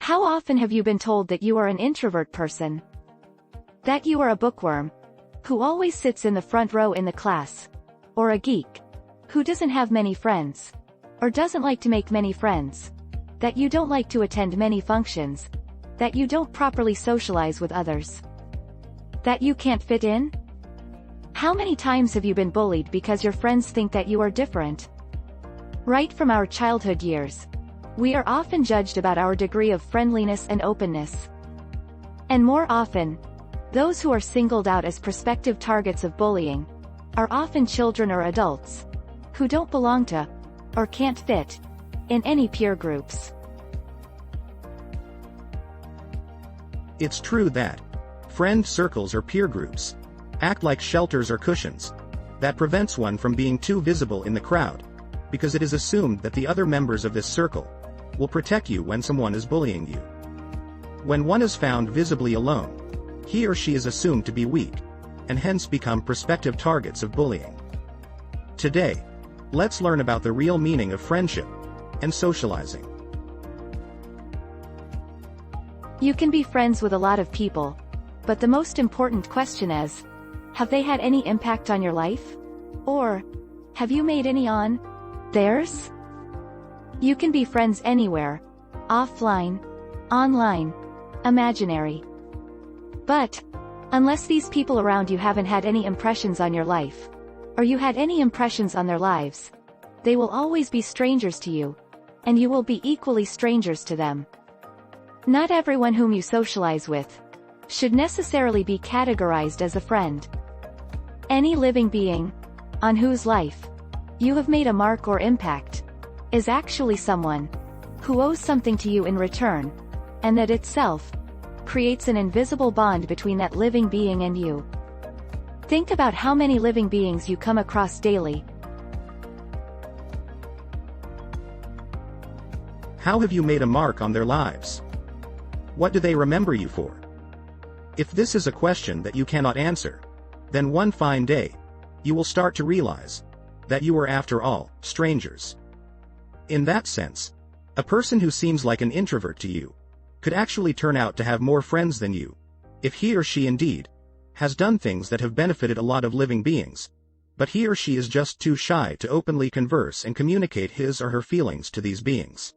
How often have you been told that you are an introvert person? That you are a bookworm, who always sits in the front row in the class? Or a geek, who doesn't have many friends, or doesn't like to make many friends? That you don't like to attend many functions? That you don't properly socialize with others? That you can't fit in? How many times have you been bullied because your friends think that you are different? Right from our childhood years, we are often judged about our degree of friendliness and openness. And more often, those who are singled out as prospective targets of bullying are often children or adults who don't belong to, or can't fit, in any peer groups. It's true that friend circles or peer groups act like shelters or cushions that prevents one from being too visible in the crowd, because it is assumed that the other members of this circle will protect you when someone is bullying you. When one is found visibly alone, he or she is assumed to be weak, and hence become prospective targets of bullying. Today, let's learn about the real meaning of friendship and socializing. You can be friends with a lot of people, but the most important question is, have they had any impact on your life? Or, have you made any on theirs? You can be friends anywhere, offline, online, imaginary. But, unless these people around you haven't had any impressions on your life, or you had any impressions on their lives, they will always be strangers to you, and you will be equally strangers to them. Not everyone whom you socialize with should necessarily be categorized as a friend. Any living being, on whose life you have made a mark or impact, is actually someone who owes something to you in return, and that itself creates an invisible bond between that living being and you. Think about how many living beings you come across daily. How have you made a mark on their lives? What do they remember you for? If this is a question that you cannot answer, then one fine day, you will start to realize that you are, after all, strangers. In that sense, a person who seems like an introvert to you could actually turn out to have more friends than you, if he or she indeed has done things that have benefited a lot of living beings, but he or she is just too shy to openly converse and communicate his or her feelings to these beings.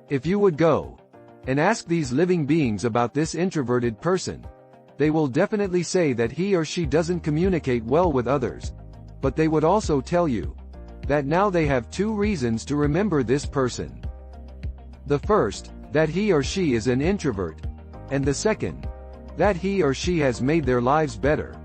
If you would go and ask these living beings about this introverted person, they will definitely say that he or she doesn't communicate well with others, but they would also tell you that now they have two reasons to remember this person. The first, that he or she is an introvert, and the second, that he or she has made their lives better.